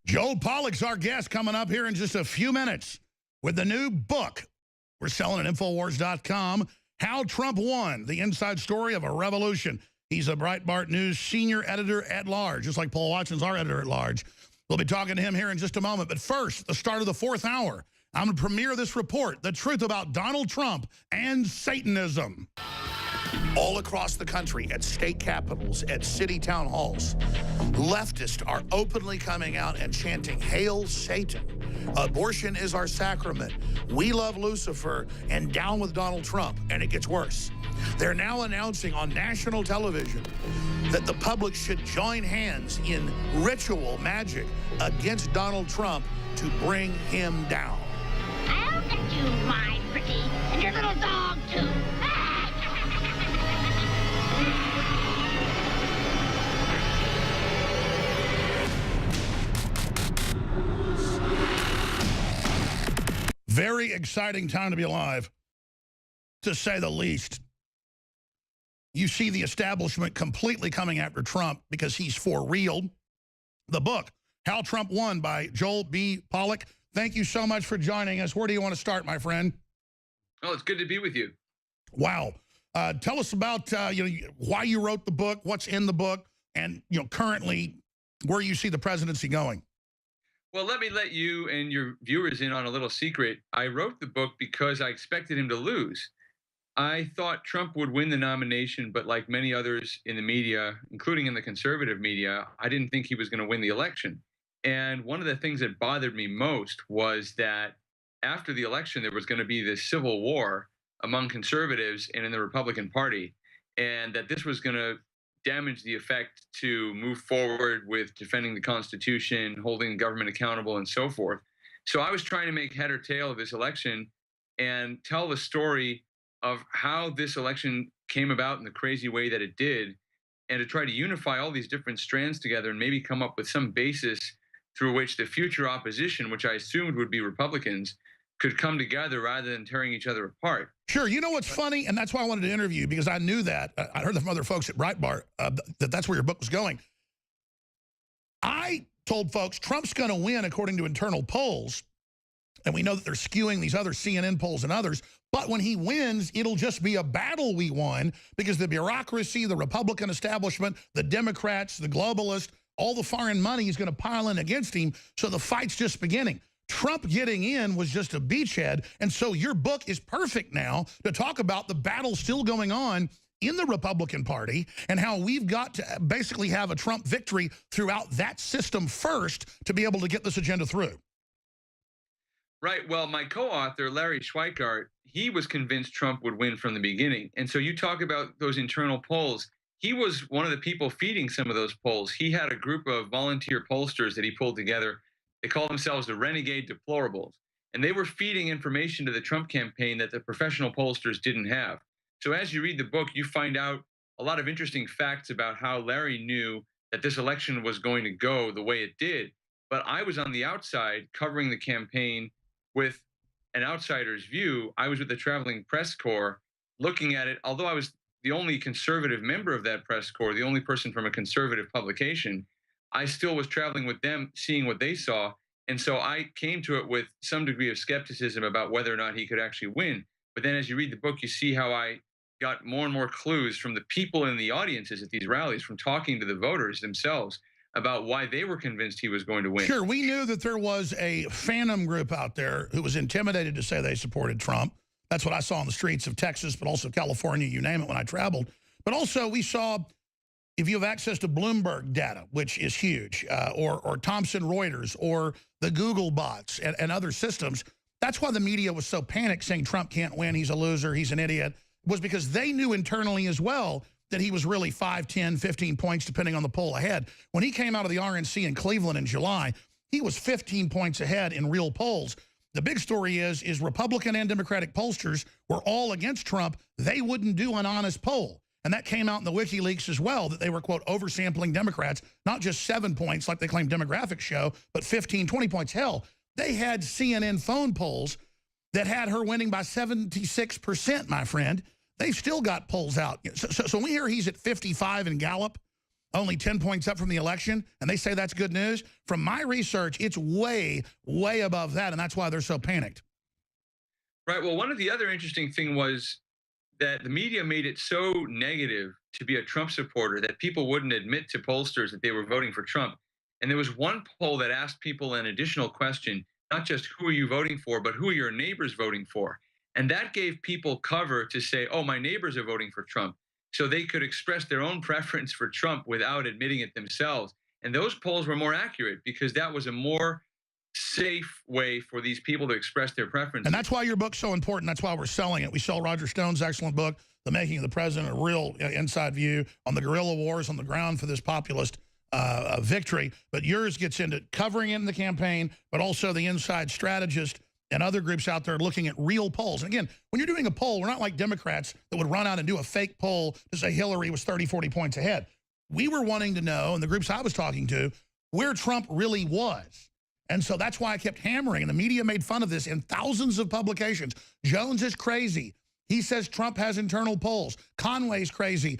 Joel Pollak's our guest coming up here in just a few minutes with the new book we're selling at Infowars.com, How Trump Won, the inside story of a revolution. He's a Breitbart News senior editor at large, just like Paul Watson's our editor at large. We'll be talking to him here in just a moment. But first, at the start of the fourth hour, I'm going to premiere this report, The Truth About Donald Trump and Satanism. All across the country, at state capitals, at city town halls, leftists are openly coming out and chanting, "Hail Satan. Abortion is our sacrament. We love Lucifer, and down with Donald Trump." And it gets worse. They're now announcing on national television that the public should join hands in ritual magic against Donald Trump to bring him down. I'll get you, my pretty, and your little dog, too. Very exciting time to be alive, to say the least. You see the establishment completely coming after Trump because he's for real. The book, How Trump Won, by Joel B. Pollak. Thank you so much for joining us. Where do you want to start, my friend? Oh, it's good to be with you. Wow. Tell us about why you wrote the book, what's in the book, and currently where you see the presidency going. Well, let me let you and your viewers in on a little secret. I wrote the book because I expected him to lose. I thought Trump would win the nomination, but like many others in the media, including in the conservative media, I didn't think he was going to win the election. And one of the things that bothered me most was that after the election, there was going to be this civil war among conservatives and in the Republican Party, and that this was going to damage the effect to move forward with defending the Constitution, holding the government accountable, and so forth. So I was trying to make head or tail of this election and tell the story of how this election came about in the crazy way that it did, and to try to unify all these different strands together and maybe come up with some basis through which the future opposition, which I assumed would be Republicans, could come together rather than tearing each other apart. Sure. You know what's funny? And that's why I wanted to interview you, because I knew that. I heard from other folks at Breitbart that that's where your book was going. I told folks Trump's going to win according to internal polls. And we know that they're skewing these other CNN polls and others. But when he wins, it'll just be a battle we won, because the bureaucracy, the Republican establishment, the Democrats, the globalists, all the foreign money is going to pile in against him. So the fight's just beginning. Trump getting in was just a beachhead. And so your book is perfect now to talk about the battle still going on in the Republican Party and how we've got to basically have a Trump victory throughout that system first to be able to get this agenda through. Right. Well, my co-author, Larry Schweikart, he was convinced Trump would win from the beginning. And so you talk about those internal polls. He was one of the people feeding some of those polls. He had a group of volunteer pollsters that he pulled together. They call themselves the Renegade Deplorables. And they were feeding information to the Trump campaign that the professional pollsters didn't have. So as you read the book, you find out a lot of interesting facts about how Larry knew that this election was going to go the way it did. But I was on the outside covering the campaign with an outsider's view. I was with the traveling press corps looking at it. Although I was the only conservative member of that press corps, the only person from a conservative publication, I still was traveling with them, seeing what they saw. And so I came to it with some degree of skepticism about whether or not he could actually win. But then as you read the book, you see how I got more and more clues from the people in the audiences at these rallies, from talking to the voters themselves about why they were convinced he was going to win. Sure, we knew that there was a phantom group out there who was intimidated to say they supported Trump. That's what I saw on the streets of Texas, but also California, you name it, when I traveled. But also we saw, if you have access to Bloomberg data, which is huge, or Thomson Reuters, or the Google bots and other systems, that's why the media was so panicked saying Trump can't win, he's a loser, he's an idiot, was because they knew internally as well that he was really 5, 10, 15 points, depending on the poll ahead. When he came out of the RNC in Cleveland in July, he was 15 points ahead in real polls. The big story is Republican and Democratic pollsters were all against Trump. They wouldn't do an honest poll. And that came out in the WikiLeaks as well, that they were, quote, oversampling Democrats, not just 7 points like they claim demographics show, but 15, 20 points. Hell, they had CNN phone polls that had her winning by 76%, my friend. They've still got polls out. So when we hear he's at 55 in Gallup, only 10 points up from the election, and they say that's good news. From my research, it's way, way above that, and that's why they're so panicked. Right. Well, one of the other interesting thing was that the media made it so negative to be a Trump supporter that people wouldn't admit to pollsters that they were voting for Trump. And there was one poll that asked people an additional question, not just who are you voting for, but who are your neighbors voting for? And that gave people cover to say, oh, my neighbors are voting for Trump. So they could express their own preference for Trump without admitting it themselves. And those polls were more accurate because that was a more safe way for these people to express their preference. And that's why your book's so important. That's why we're selling it. We sell Roger Stone's excellent book, The Making of the President, a real inside view on the guerrilla wars on the ground for this populist victory. But yours gets into covering it in the campaign, but also the inside strategist and other groups out there looking at real polls. And again, when you're doing a poll, we're not like Democrats that would run out and do a fake poll to say Hillary was 30, 40 points ahead. We were wanting to know, and the groups I was talking to, where Trump really was. And so that's why I kept hammering, and the media made fun of this in thousands of publications. Jones is crazy. He says Trump has internal polls. Conway's crazy.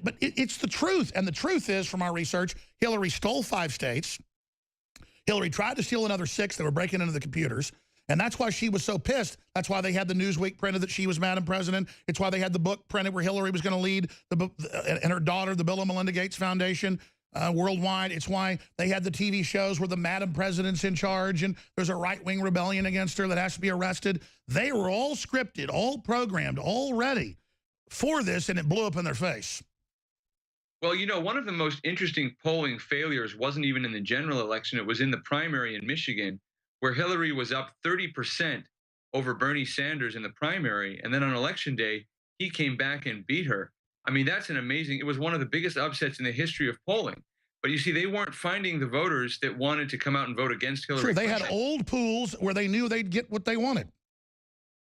But it's the truth. And the truth is, from our research, Hillary stole 5 states. Hillary tried to steal another 6 that were breaking into the computers. And that's why she was so pissed. That's why they had the Newsweek printed that she was Madam President. It's why they had the book printed where Hillary was going to lead, and her daughter, the Bill and Melinda Gates Foundation, worldwide. It's why they had the TV shows where the Madam President's in charge and there's a right-wing rebellion against her that has to be arrested. They were all scripted, all programmed, all ready for this, and it blew up in their face. Well, you know, one of the most interesting polling failures wasn't even in the general election. It was in the primary in Michigan, where Hillary was up 30% over Bernie Sanders in the primary. And then on election day, he came back and beat her. I mean, that's an amazing, it was one of the biggest upsets in the history of polling. But you see, they weren't finding the voters that wanted to come out and vote against Hillary. Sure, they had old pools where they knew they'd get what they wanted.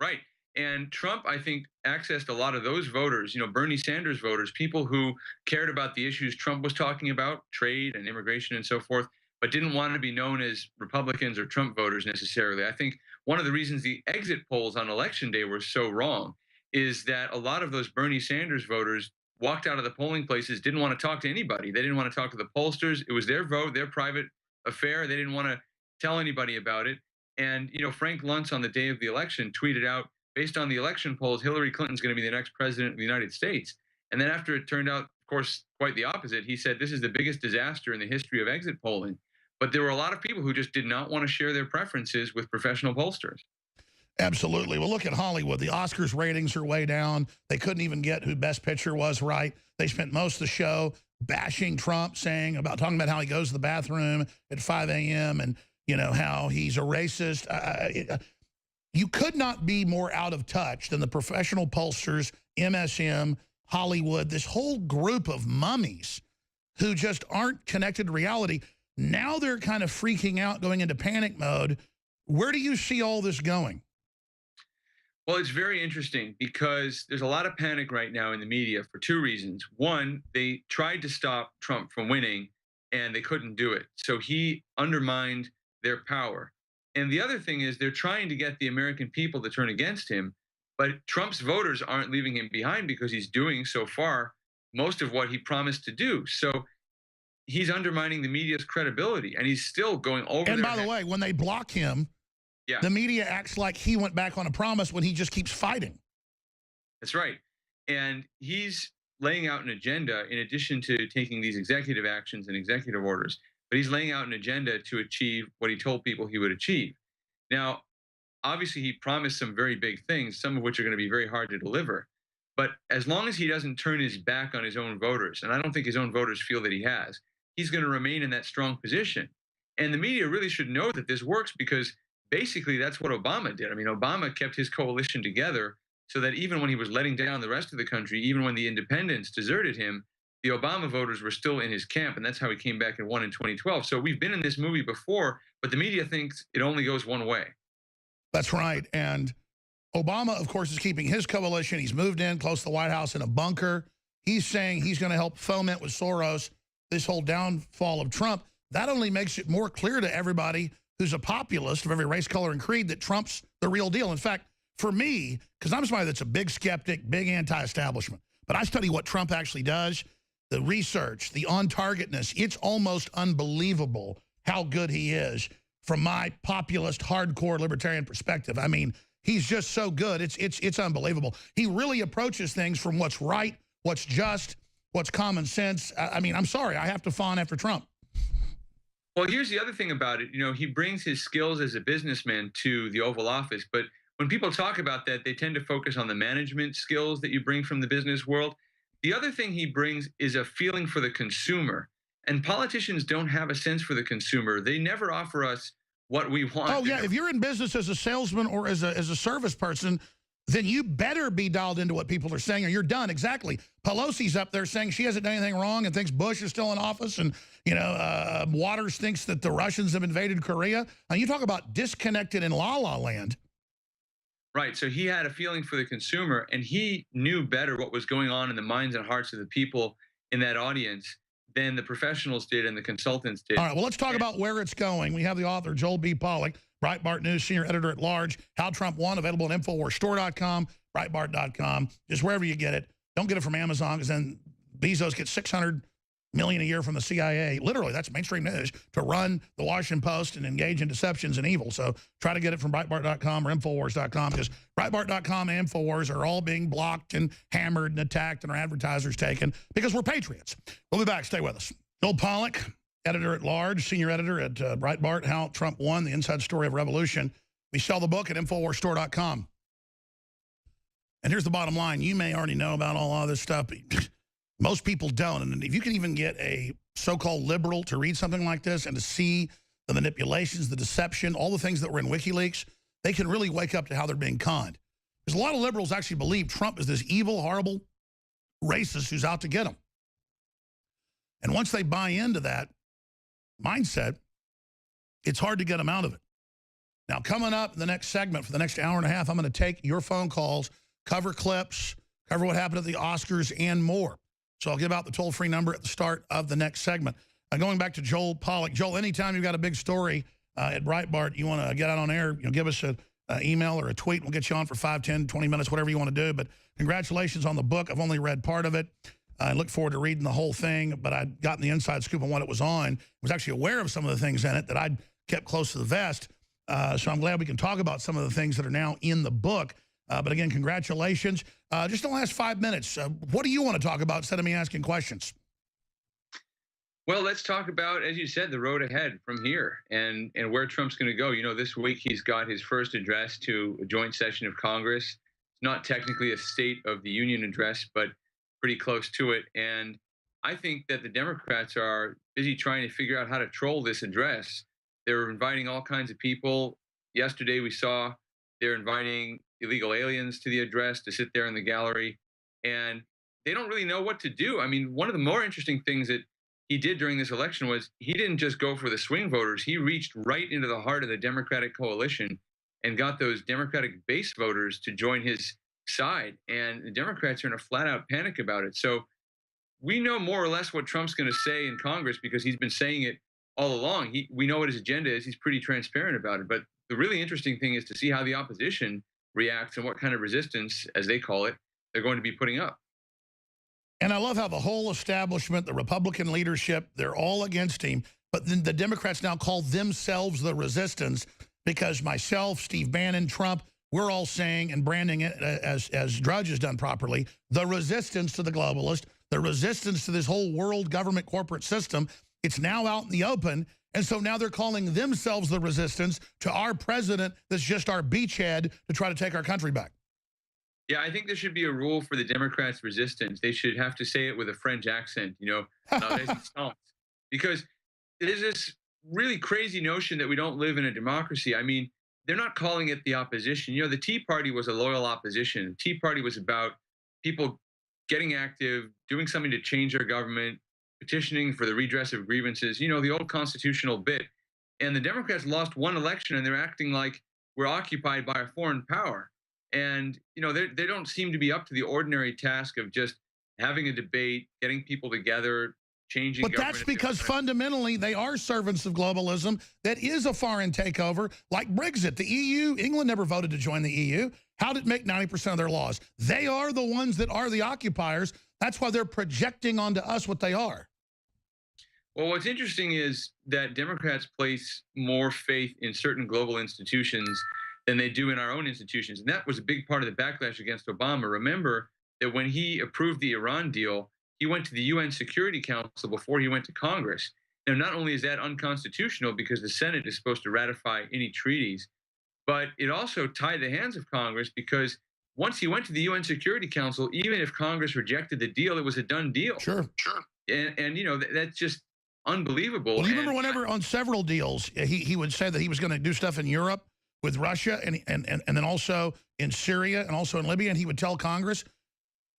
Right. And Trump, I think, accessed a lot of those voters, you know, Bernie Sanders voters, people who cared about the issues Trump was talking about, trade and immigration and so forth, but didn't want to be known as Republicans or Trump voters necessarily. I think one of the reasons the exit polls on election day were so wrong is that a lot of those Bernie Sanders voters walked out of the polling places, didn't want to talk to anybody. They didn't want to talk to the pollsters. It was their vote, their private affair. They didn't want to tell anybody about it. And, you know, Frank Luntz on the day of the election tweeted out, based on the election polls, Hillary Clinton's going to be the next president of the United States. And then after it turned out, of course, quite the opposite, he said, this is the biggest disaster in the history of exit polling. But there were a lot of people who just did not want to share their preferences with professional pollsters. Absolutely. Well, look at Hollywood. The Oscars ratings are way down. They couldn't even get who Best Picture was right. They spent most of the show bashing Trump, talking about how he goes to the bathroom at 5 a.m. and, you know, how he's a racist. You could not be more out of touch than the professional pollsters, MSM, Hollywood, this whole group of mummies who just aren't connected to reality. Now they're kind of freaking out, going into panic mode. Where do you see all this going? Well, it's very interesting because there's a lot of panic right now in the media for 2 reasons. One, they tried to stop Trump from winning and they couldn't do it. So he undermined their power. And the other thing is they're trying to get the American people to turn against him. But Trump's voters aren't leaving him behind because he's doing so far most of what he promised to do. So he's undermining the media's credibility and he's still going over. And by the way, when they block him, the media acts like he went back on a promise when he just keeps fighting. That's right. And he's laying out an agenda in addition to taking these executive actions and executive orders, but he's laying out an agenda to achieve what he told people he would achieve. Now, obviously, he promised some very big things, some of which are going to be very hard to deliver. But as long as he doesn't turn his back on his own voters, and I don't think his own voters feel that he has, he's going to remain in that strong position. And the media really should know that this works because basically that's what Obama did. I mean, Obama kept his coalition together so that even when he was letting down the rest of the country, even when the independents deserted him, the Obama voters were still in his camp, and that's how he came back and won in 2012. So we've been in this movie before, but the media thinks it only goes one way. That's right. And Obama, of course, is keeping his coalition. He's moved in close to the White House in a bunker. He's saying he's going to help foment with Soros this whole downfall of Trump. That only makes it more clear to everybody who's a populist of every race, color, and creed that Trump's the real deal. In fact, for me, because I'm somebody that's a big skeptic, big anti-establishment, but I study what Trump actually does. the research, the on-targetness, it's almost unbelievable how good he is from my populist, hardcore libertarian perspective. I mean, he's just so good. It's unbelievable. He really approaches things from what's right, what's just, what's common sense. I mean, I'm sorry, I have to fawn after Trump. Well, here's the other thing about it. You know, he brings his skills as a businessman to the Oval Office, but when people talk about that, they tend to focus on the management skills that you bring from the business world. The other thing he brings is a feeling for the consumer. And politicians don't have a sense for the consumer. They never offer us what we want. Oh, yeah. If you're in business as a salesman or as a service person, then you better be dialed into what people are saying or you're done. Exactly. Pelosi's up there saying she hasn't done anything wrong and thinks Bush is still in office. And, you know, Waters thinks that the Russians have invaded Korea. Now, you talk about disconnected in la-la land. Right. So he had a feeling for the consumer, and he knew better what was going on in the minds and hearts of the people in that audience than the professionals did and the consultants did. All right, well, let's talk about where it's going. We have the author, Joel B. Pollak, Breitbart News Senior Editor at Large, How Trump Won, available at InfoWarsStore.com, Breitbart.com, just wherever you get it. Don't get it from Amazon, because then Bezos gets $600 million a year from the CIA. Literally, that's mainstream news, to run the Washington Post and engage in deceptions and evil. So try to get it from Breitbart.com or InfoWars.com, because Breitbart.com and InfoWars are all being blocked and hammered and attacked and our advertisers taken because we're patriots. We'll be back. Stay with us. Joel Pollak, editor at large, senior editor at Breitbart, How Trump Won, the Inside Story of Revolution. We sell the book at InfoWarsStore.com. And here's the bottom line. You may already know about all of this stuff, but most people don't. And if you can even get a so-called liberal to read something like this and to see the manipulations, the deception, all the things that were in WikiLeaks, they can really wake up to how they're being conned. Because a lot of liberals actually believe Trump is this evil, horrible racist who's out to get them. And once they buy into that mindset, it's hard to get them out of it. Now, coming up in the next segment, for the next hour and a half, I'm going to take your phone calls, cover clips, cover what happened at the Oscars, and more. So I'll give out the toll-free number at the start of the next segment. Going back to Joel Pollak. Joel, anytime you've got a big story at Breitbart, you want to get out on air, give us an email or a tweet. We'll get you on for 5, 10, 20 minutes, whatever you want to do. But congratulations on the book. I've only read part of it. I look forward to reading the whole thing, but I'd gotten the inside scoop on what it was on. I was actually aware of some of the things in it that I'd kept close to the vest. So I'm glad we can talk about some of the things that are now in the book. But again, congratulations. Just in the last 5 minutes, what do you want to talk about instead of me asking questions? Well, let's talk about, as you said, the road ahead from here and where Trump's going to go. You know, this week he's got his first address to a joint session of Congress. It's not technically a State of the Union address, but pretty close to it. And I think that the Democrats are busy trying to figure out how to troll this address. They're inviting all kinds of people. Yesterday we saw they're inviting illegal aliens to the address to sit there in the gallery, and they don't really know what to do. I mean, one of the more interesting things that he did during this election was he didn't just go for the swing voters. He reached right into the heart of the Democratic coalition and got those Democratic base voters to join his side. And the Democrats are in a flat out panic about it. So we know more or less what Trump's going to say in Congress because he's been saying it all along. We know what his agenda is. He's pretty transparent about it. But the really interesting thing is to see how the opposition reacts and what kind of resistance, as they call it, they're going to be putting up. And I love how the whole establishment, the Republican leadership, they're all against him. But then the Democrats now call themselves the resistance because myself, Steve Bannon, Trump, we're all saying and branding it as Drudge has done properly, the resistance to the globalist, the resistance to this whole world government corporate system. It's now out in the open. And so now they're calling themselves the resistance to our president that's just our beachhead to try to take our country back. Yeah, I think there should be a rule for the Democrats' resistance. They should have to say it with a French accent, because there's this really crazy notion that we don't live in a democracy. I mean, they're not calling it the opposition. You know, the Tea Party was a loyal opposition. The Tea Party was about people getting active, doing something to change their government, petitioning for the redress of grievances, you know, the old constitutional bit. And the Democrats lost one election and they're acting like we're occupied by a foreign power. And, you know, they don't seem to be up to the ordinary task of just having a debate, getting people together, changing government. But that's because fundamentally they are servants of globalism that is a foreign takeover like Brexit. The EU, England never voted to join the EU. How did it make 90% of their laws? They are the ones that are the occupiers. That's why they're projecting onto us what they are. Well, what's interesting is that Democrats place more faith in certain global institutions than they do in our own institutions. And that was a big part of the backlash against Obama. Remember that when he approved the Iran deal, he went to the UN Security Council before he went to Congress. Now, not only is that unconstitutional because the Senate is supposed to ratify any treaties, but it also tied the hands of Congress because once he went to the UN Security Council, even if Congress rejected the deal, it was a done deal. Sure. And you know, that's just unbelievable. Well, you remember whenever on several deals, he would say that he was going to do stuff in Europe with Russia and then also in Syria and also in Libya, and he would tell Congress,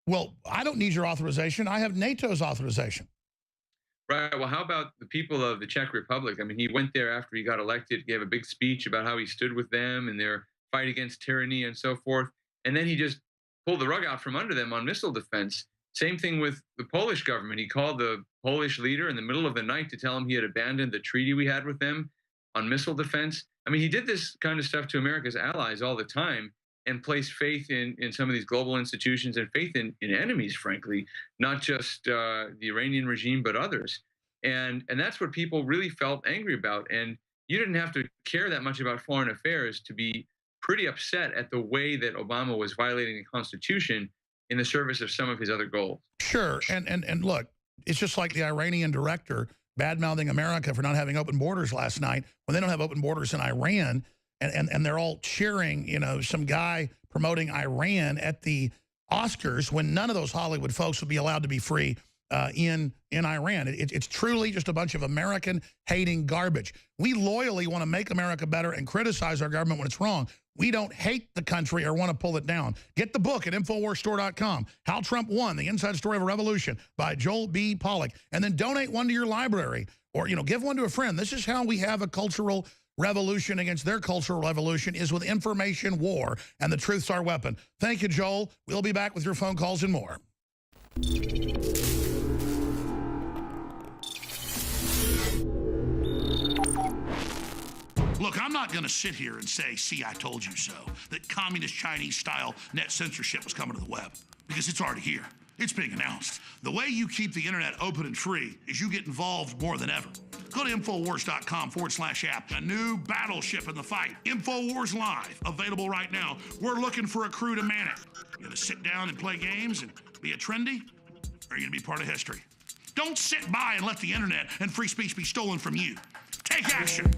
well, I don't need your authorization. I have NATO's authorization. Right. Well, how about the people of the Czech Republic? I mean, he went there after he got elected, gave a big speech about how he stood with them and their fight against tyranny and so forth. And then he just pulled the rug out from under them on missile defense. Same thing with the Polish government. He called the Polish leader in the middle of the night to tell him he had abandoned the treaty we had with them on missile defense. I mean, he did this kind of stuff to America's allies all the time and placed faith in some of these global institutions and faith in enemies, frankly, not just the Iranian regime, but others. And that's what people really felt angry about. And you didn't have to care that much about foreign affairs to be pretty upset at the way that Obama was violating the Constitution in the service of some of his other goals. Sure. And look, it's just like the Iranian director bad-mouthing America for not having open borders last night when they don't have open borders in Iran. And they're all cheering, you know, some guy promoting Iran at the Oscars when none of those Hollywood folks would be allowed to be free in Iran. It's truly just a bunch of American-hating garbage. We loyally want to make America better and criticize our government when it's wrong. We don't hate the country or want to pull it down. Get the book at InfoWarsStore.com. How Trump Won, The Inside Story of a Revolution by Joel B. Pollack. And then donate one to your library or, you know, give one to a friend. This is how we have a cultural revolution against their cultural revolution is with information war, and the truth's our weapon. Thank you, Joel. We'll be back with your phone calls and more. Look, I'm not going to sit here and say, see, I told you so, that communist Chinese-style net censorship was coming to the web, because it's already here. It's being announced. The way you keep the internet open and free is you get involved more than ever. Go to Infowars.com/app. A new battleship in the fight. Infowars Live, available right now. We're looking for a crew to man it. You gonna sit down and play games and be a trendy? Or are you gonna be part of history? Don't sit by and let the internet and free speech be stolen from you. Take action.